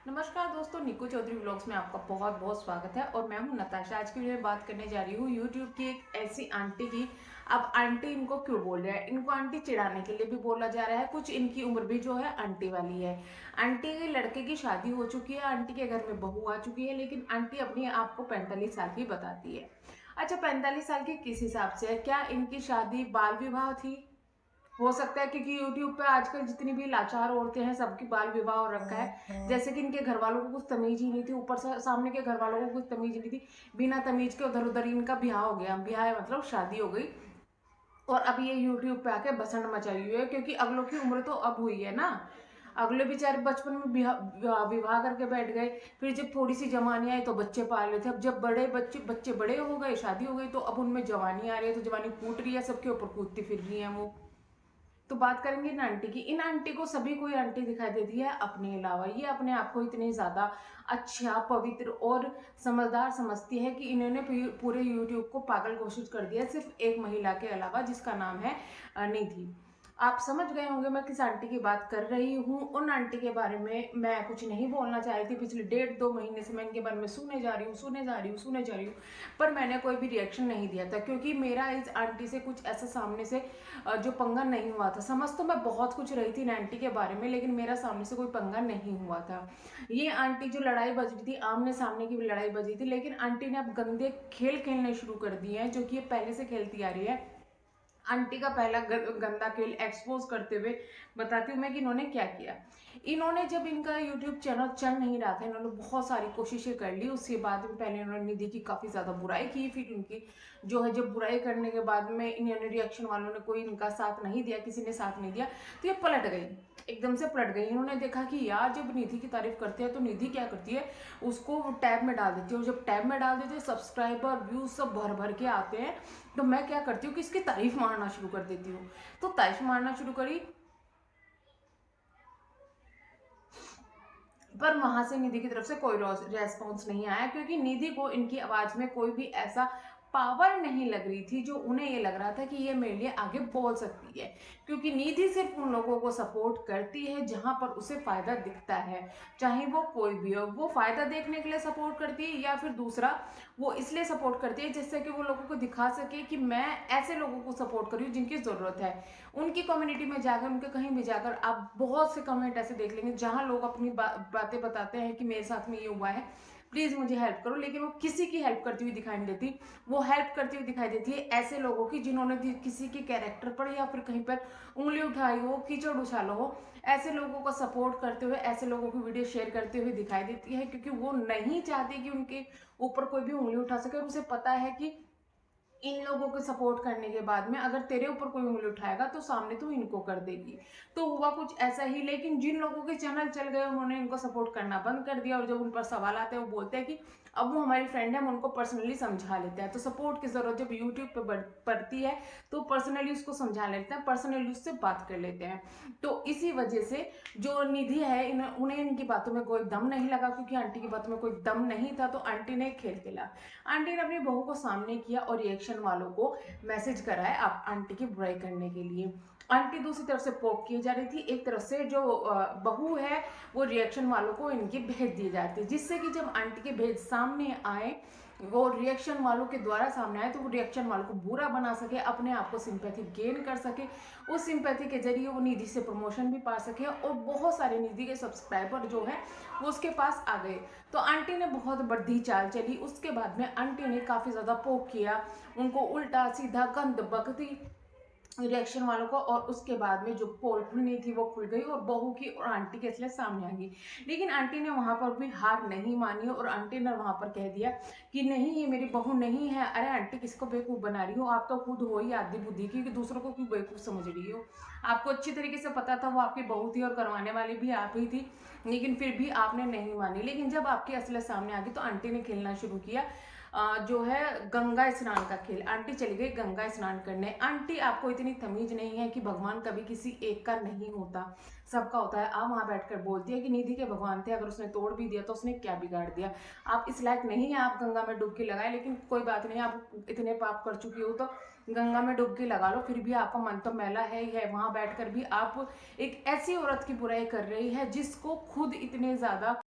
नमस्कार दोस्तों, निकू चौधरी व्लॉग्स में आपका बहुत बहुत स्वागत है। और मैं हूं नताशा। आज की वीडियो में बात करने जा रही हूँ यूट्यूब की एक ऐसी आंटी की। अब आंटी इनको क्यों बोल रहे हैं? इनको आंटी चिढ़ाने के लिए भी बोला जा रहा है। कुछ इनकी उम्र भी जो है आंटी वाली है। आंटी के लड़के की शादी हो चुकी है, आंटी के घर में बहू आ चुकी है, लेकिन आंटी अपने आप को 45 साल की बताती है। अच्छा, 45 साल की किस हिसाब से है? क्या इनकी शादी बाल विवाह थी? हो सकता है, क्योंकि यूट्यूब पे आजकल जितनी भी लाचार औरतें हैं सबकी बाल विवाह हो रखा है। जैसे कि इनके घर वालों को कुछ तमीज ही नहीं थी, ऊपर से सामने के घर वालों को कुछ तमीज नहीं थी। बिना तमीज के उधर उधर इनका ब्याह हो गया। ब्याह मतलब शादी हो गई। और अब ये यूट्यूब पे आके बसंड मचाई हुई है, क्योंकि अगलों की उम्र तो अब हुई है ना। अगले बेचारे बचपन में विवाह करके बैठ गए। फिर जब थोड़ी सी जवानी आई तो बच्चे पाल रहे थे। अब जब बड़े बच्चे बच्चे बड़े हो गए, शादी हो गई, तो अब उनमें जवानी आ रही है, तो जवानी फूट रही है, सबके ऊपर कूदती फिर रही है वो। तो बात करेंगे इन आंटी की। इन आंटी को सभी कोई आंटी दिखाई देती है अपने अलावा। ये अपने आप को इतनी ज्यादा अच्छा, पवित्र और समझदार समझती है कि इन्होंने पूरे यूट्यूब को पागल घोषित कर दिया, सिर्फ एक महिला के अलावा, जिसका नाम है निधि। आप समझ गए होंगे मैं किस आंटी की बात कर रही हूँ। उन आंटी के बारे में मैं कुछ नहीं बोलना चाह रही थी। पिछले 1.5-2 महीने से मैं इनके बारे में सुने जा रही हूँ, सुने जा रही हूँ। पर मैंने कोई भी रिएक्शन नहीं दिया था, क्योंकि मेरा इस आंटी से कुछ ऐसा सामने से जो पंगा नहीं हुआ था। समझ तो मैं बहुत कुछ रही थी इन आंटी के बारे में, लेकिन मेरा सामने से कोई पंगा नहीं हुआ था। ये आंटी जो लड़ाई बज रही थी, आमने सामने की भी लड़ाई बज रही थी, लेकिन आंटी ने अब गंदे खेल खेलने शुरू कर दिए हैं, जो कि ये पहले से खेलती आ रही है। आंटी का पहला गंदा खेल एक्सपोज करते हुए बताती हूँ मैं कि इन्होंने क्या किया। इन्होंने, जब इनका यूट्यूब चैनल चल नहीं रहा था, इन्होंने बहुत सारी कोशिशें कर ली। उसके बाद में पहले इन्होंने निधि की काफी ज्यादा बुराई की। फिर इनकी जो है, जब बुराई करने के बाद में इन्होंने रिएक्शन वालों ने कोई इनका साथ नहीं दिया, किसी ने साथ नहीं दिया, तो ये पलट गई। एकदम से पलट गई। इन्होंने देखा कि यार, जब निधि की तारीफ करते हैं तो निधि क्या करती है, उसको टैब में डाल देती है। और जब टैब में डाल देती है, सब्सक्राइबर व्यूज सब भर भर के आते हैं। तो मैं क्या करती हूँ कि इसकी तारीफ मारना शुरू कर देती हूँ। तो तारीफ मारना शुरू करी, पर वहां से निधि की तरफ से कोई रेस्पॉन्स नहीं आया, क्योंकि निधि को इनकी आवाज में कोई भी ऐसा पावर नहीं लग रही थी जो उन्हें ये लग रहा था कि ये मेरे लिए आगे बोल सकती है। क्योंकि निधि सिर्फ उन लोगों को सपोर्ट करती है जहां पर उसे फायदा दिखता है, चाहे वो कोई भी हो। वो फायदा देखने के लिए सपोर्ट करती है, या फिर दूसरा, वो इसलिए सपोर्ट करती है जिससे कि वो लोगों को दिखा सके कि मैं ऐसे लोगों को सपोर्ट करी हूँ जिनकी जरूरत है। उनकी कम्युनिटी में जाकर, उनके कहीं भी जाकर आप बहुत से कमेंट ऐसे देख लेंगे जहां लोग अपनी बातें बताते हैं कि मेरे साथ में ये हुआ है, प्लीज मुझे हेल्प करो, लेकिन वो किसी की हेल्प करती हुई दिखाई नहीं देती। वो हेल्प करती हुई दिखाई देती है ऐसे लोगों की जिन्होंने किसी के कैरेक्टर पर या फिर कहीं पर उंगली उठाई हो, कीचड़ उछालो हो। ऐसे लोगों को सपोर्ट करते हुए, ऐसे लोगों की वीडियो शेयर करते हुए दिखाई देती है, क्योंकि वो नहीं चाहती कि उनके ऊपर कोई भी उंगली उठा सके। और उसे पता है कि इन लोगों को सपोर्ट करने के बाद में अगर तेरे ऊपर कोई उंगली उठाएगा तो सामने तो इनको कर देगी। तो हुआ कुछ ऐसा ही। लेकिन जिन लोगों के चैनल चल गए, उन्होंने इनको सपोर्ट करना बंद कर दिया। और जब उन पर सवाल आते हैं, वो बोलते हैं कि अब वो हमारी फ्रेंड है, हम उनको पर्सनली समझा लेते हैं। तो सपोर्ट की जरूरत जब यूट्यूब पे पड़ती है, तो पर्सनली उसको समझा लेते हैं, पर्सनली उससे बात कर लेते हैं। तो इसी वजह से जो निधि है, उन्हें इनकी बातों में कोई दम नहीं लगा, क्योंकि आंटी की बातों में कोई दम नहीं था। तो आंटी ने खेल खेला। आंटी ने अपनी बहू को सामने किया और रिएक्शन वालों को मैसेज कराए आप आंटी की बुराई करने के लिए। आंटी दूसरी तरफ से पोक की जा रही थी, एक तरफ से जो बहू है वो रिएक्शन वालों को इनकी भेज दी जाती है, जिससे कि जब आंटी के भेज सामने आए, वो रिएक्शन वालों के द्वारा सामने आए, तो वो रिएक्शन वालों को बुरा बना सके, अपने आप को सिंपैथी गेन कर सके। उस सिंपैथी के जरिए वो निधि से प्रमोशन भी पा सके, और बहुत सारे निधि के सब्सक्राइबर जो है वो उसके पास आ गए। तो आंटी ने बहुत बड़ी चाल चली। उसके बाद में आंटी ने काफी ज्यादा पोक किया, उनको उल्टा सीधा गंद बकती रिएक्शन वालों को। और उसके बाद में जो पोल खुलनी थी वो खुल गई, और बहू की और आंटी के असलियत सामने आ गई। लेकिन आंटी ने वहां पर भी हार नहीं मानी, और आंटी ने वहां पर कह दिया कि नहीं, ये मेरी बहू नहीं है। अरे आंटी, किसको बेवकूफ बना रही हो? आप तो खुद हो ही आदि बुद्धि की, कि दूसरों को क्यों बेवकूफ समझ रही हो? आपको अच्छी तरीके से पता था वो आपकी बहू थी, और करवाने वाली भी आप ही थी, लेकिन फिर भी आपने नहीं मानी। लेकिन जब आपकी असलियत सामने आ गई, तो आंटी ने खेलना शुरू किया जो है गंगा स्नान का खेल। आंटी चली गई गंगा स्नान करने। आंटी, आपको इतनी तमीज नहीं है कि भगवान कभी किसी एक का नहीं होता, सबका होता है। आप वहां बैठकर बोलती है कि निधि के भगवान थे, अगर उसने तोड़ भी दिया तो उसने क्या बिगाड़ दिया? आप इस लायक नहीं है आप गंगा में डुबकी लगाए। लेकिन कोई बात नहीं, आप इतने पाप कर चुकी हो तो गंगा में डुबकी लगा लो, फिर भी आपका मन तो मैला है ही है। वहां बैठकर भी आप एक ऐसी औरत की बुराई कर रही है जिसको खुद इतने ज्यादा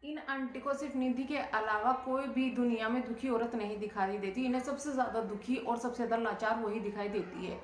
इन आंटी को सिर्फ निधि के अलावा कोई भी दुनिया में दुखी औरत नहीं दिखाई देती। इन्हें सबसे ज़्यादा दुखी और सबसे ज़्यादा लाचार वही दिखाई देती है।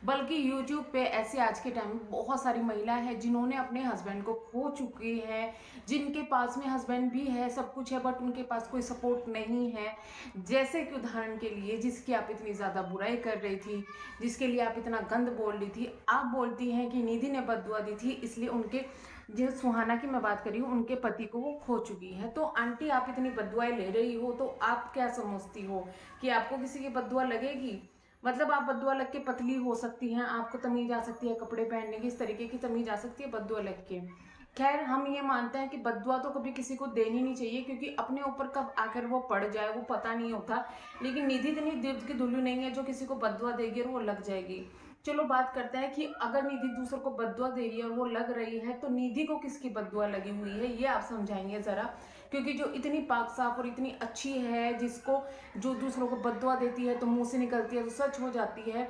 बल्कि यूट्यूब पे ऐसे आज के टाइम में बहुत सारी महिलाएं हैं जिन्होंने अपने हस्बैंड को खो चुकी है, जिनके पास में हस्बैंड भी है, सब कुछ है, बट उनके पास कोई सपोर्ट नहीं है। जैसे कि उदाहरण के लिए, जिसकी आप इतनी ज़्यादा बुराई कर रही थी, जिसके लिए आप इतना गंद बोल रही थी, आप बोलती हैं कि निधि ने बददुआ दी थी इसलिए उनके, जो सुहाना की मैं बात कर रही हूँ, उनके पति को वो खो चुकी है। तो आंटी आप इतनी बददुआएं ले रही हो तो आप क्या समझती हो कि आपको किसी की बददुआ लगेगी? मतलब आप बददुआ लग के पतली हो सकती हैं, आपको तमीज आ सकती है कपड़े पहनने की, इस तरीके की तमीज आ सकती है बददुआ लग के। खैर हम ये मानते हैं कि बददुआ तो कभी किसी को देनी नहीं चाहिए, क्योंकि अपने ऊपर कब आकर वो पड़ जाए वो पता नहीं होता। लेकिन निधि इतनी दिल की दुल्हन नहीं है जो किसी को बददुआ देगी और वो लग जाएगी। चलो बात करते हैं कि अगर निधि दूसरों को बददुआ दे रही है और वो लग रही है, तो निधि को किसकी बददुआ लगी हुई है ये आप समझाएंगे ज़रा। क्योंकि जो इतनी पाक साफ और इतनी अच्छी है, जिसको जो दूसरों को बददुआ देती है तो मुंह से निकलती है तो सच हो जाती है,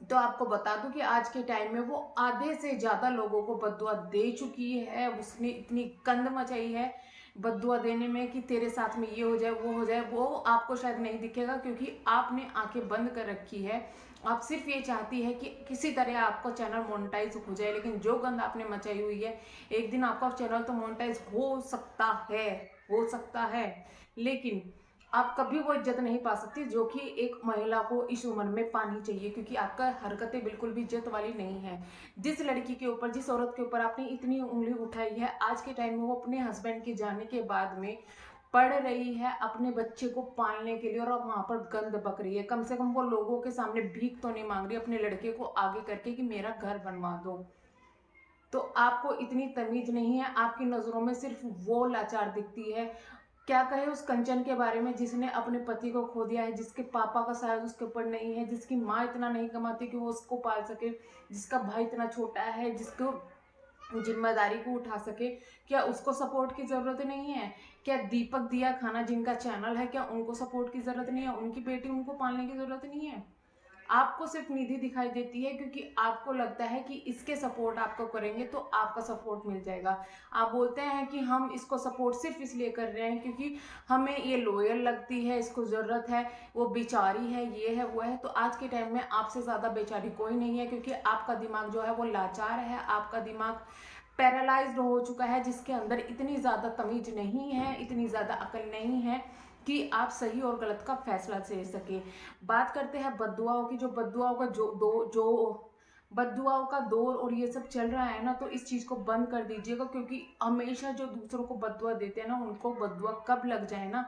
तो आपको बता दूं कि आज के टाइम में वो आधे से ज़्यादा लोगों को बददुआ दे चुकी है। उसने इतनी गंद मचाई है बददुआ देने में कि तेरे साथ में ये हो जाए वो हो जाए। वो आपको शायद नहीं दिखेगा क्योंकि आपने आंखें बंद कर रखी है। आप सिर्फ ये चाहती है कि किसी तरह आपका चैनल मोनेटाइज हो जाए, लेकिन जो गंद आपने मचाई हुई है, एक दिन आपका चैनल तो मोनेटाइज हो सकता है, लेकिन आप कभी वो इज्जत नहीं पा सकती जो कि एक महिला को इस उम्र में पानी चाहिए, क्योंकि आपका हरकतें बिल्कुल भी इज्जत वाली नहीं है। जिस लड़की के ऊपर, जिस औरत के ऊपर आपने इतनी उंगली उठाई है, आज के टाइम में वो अपने हस्बैंड के जाने के बाद में पढ़ रही है अपने बच्चे को पालने के लिए, और अब वहां पर गंद बक रही है। कम से कम वो लोगों के सामने भीख तो नहीं मांग रही अपने लड़के को आगे करके कि मेरा घर बनवा दो। तो आपको इतनी तमीज नहीं है, आपकी नजरों में सिर्फ वो लाचार दिखती है। क्या कहे उस कंचन के बारे में जिसने अपने पति को खो दिया है, जिसके पापा का शायद उसके ऊपर नहीं है, जिसकी माँ इतना नहीं कमाती कि वो उसको पाल सके, जिसका भाई इतना छोटा है जिसको जिम्मेदारी को उठा सके। क्या उसको सपोर्ट की ज़रूरत नहीं है? क्या दीपक दिया खाना जिनका चैनल है, क्या उनको सपोर्ट की ज़रूरत नहीं है? उनकी बेटी उनको पालने की ज़रूरत नहीं है? आपको सिर्फ निधि दिखाई देती है क्योंकि आपको लगता है कि इसके सपोर्ट आपको करेंगे तो आपका सपोर्ट मिल जाएगा। आप बोलते हैं कि हम इसको सपोर्ट सिर्फ इसलिए कर रहे हैं क्योंकि हमें ये लॉयल लगती है, इसको ज़रूरत है, वो बेचारी है, ये है वो है। तो आज के टाइम में आपसे ज़्यादा बेचारी कोई नहीं है, क्योंकि आपका दिमाग जो है वो लाचार है, आपका दिमाग पैरालाइज्ड हो चुका है, जिसके अंदर इतनी ज़्यादा तमीज नहीं है, इतनी ज़्यादा अकल नहीं है कि आप सही और गलत का फैसला ले सके। बात करते हैं बद्दुआओं की। जो बद्दुआओं का जो बद्दुआओं का दौर और ये सब चल रहा है ना, तो इस चीज़ को बंद कर दीजिएगा, क्योंकि हमेशा जो दूसरों को बद्दुआ देते हैं ना, उनको बद्दुआ कब लग जाए ना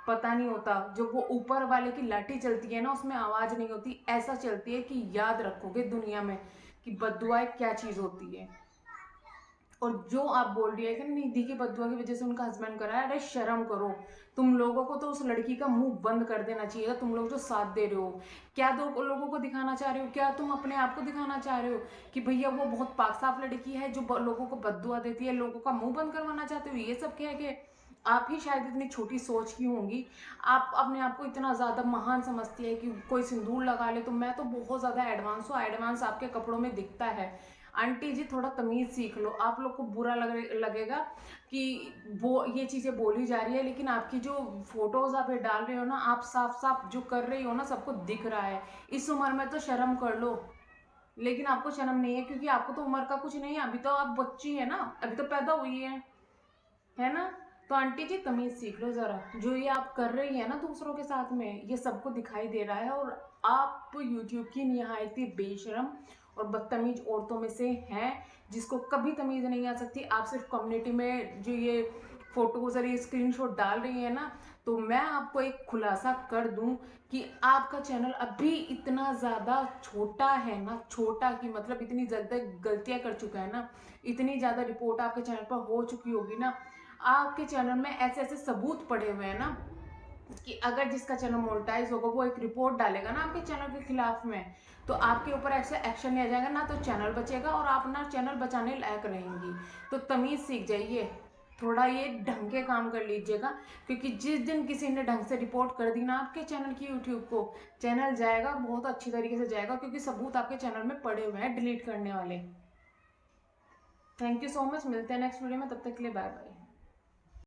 पता नहीं होता। जो वो ऊपर वाले की लाठी चलती है ना, उसमें आवाज़ नहीं होती, ऐसा चलती है कि याद रखोगे दुनिया में कि बद्दुआ क्या चीज़ होती है। और जो आप बोल रही है कि निधि की बददुआ की वजह से उनका हस्बैंड करा है, अरे शर्म करो। तुम लोगों को तो उस लड़की का मुंह बंद कर देना चाहिए था, तुम लोग जो साथ दे रहे हो। क्या दो लोगों को दिखाना चाह रहे हो? क्या तुम अपने आप को दिखाना चाह रहे हो कि भैया वो बहुत पाक साफ लड़की है जो लोगों को बददुआ देती है, लोगों का मुंह बंद करवाना चाहते हो? ये सब कह के आप ही शायद इतनी छोटी सोच की होंगी। आप अपने आप को इतना ज़्यादा महान समझती है कि कोई सिंदूर लगा ले तो मैं तो बहुत ज़्यादा एडवांस हूँ, एडवांस आपके कपड़ों में दिखता है। आंटी जी थोड़ा तमीज़ सीख लो। आप लोग को बुरा लगेगा कि वो ये चीज़ें बोली जा रही है, लेकिन आपकी जो फोटोज़ आप ये डाल रहे हो ना, आप साफ साफ जो कर रही हो ना सबको दिख रहा है। इस उम्र में तो शर्म कर लो, लेकिन आपको शर्म नहीं है क्योंकि आपको तो उम्र का कुछ नहीं है, अभी तो आप बच्ची है ना, अभी तो पैदा हुई है ना? तो आंटी जी तमीज़ सीख लो ज़रा। जो ये आप कर रही है ना दूसरों के साथ में, ये सबको दिखाई दे रहा है, और आप यूट्यूब की निहायती बेशरम और बदतमीज औरतों में से हैं, जिसको कभी तमीज़ नहीं आ सकती। आप सिर्फ कम्युनिटी में जो ये फोटोज और ये स्क्रीनशॉट डाल रही है ना, तो मैं आपको एक खुलासा कर दूं कि आपका चैनल अभी इतना ज़्यादा छोटा है ना, छोटा की मतलब इतनी ज़्यादा गलतियां कर चुका है ना, इतनी ज़्यादा रिपोर्ट आपके चैनल पर हो चुकी होगी ना, आपके चैनल में ऐसे ऐसे सबूत पड़े हुए हैं ना कि अगर जिसका चैनल मोनेटाइज होगा वो एक रिपोर्ट डालेगा ना आपके चैनल के खिलाफ में, तो आपके ऊपर ऐसे एक्शन लिया जाएगा ना, तो चैनल बचेगा और आप ना चैनल बचाने लायक रहेंगी। तो तमीज़ सीख जाइए, थोड़ा ये ढंग के काम कर लीजिएगा, क्योंकि जिस दिन किसी ने ढंग से रिपोर्ट कर दी ना आपके चैनल की यूट्यूब को, चैनल जाएगा, बहुत अच्छी तरीके से जाएगा, क्योंकि सबूत आपके चैनल में पड़े हुए हैं डिलीट करने वाले। थैंक यू सो मच, मिलते हैं नेक्स्ट वीडियो में, तब तक के लिए बाय बाय।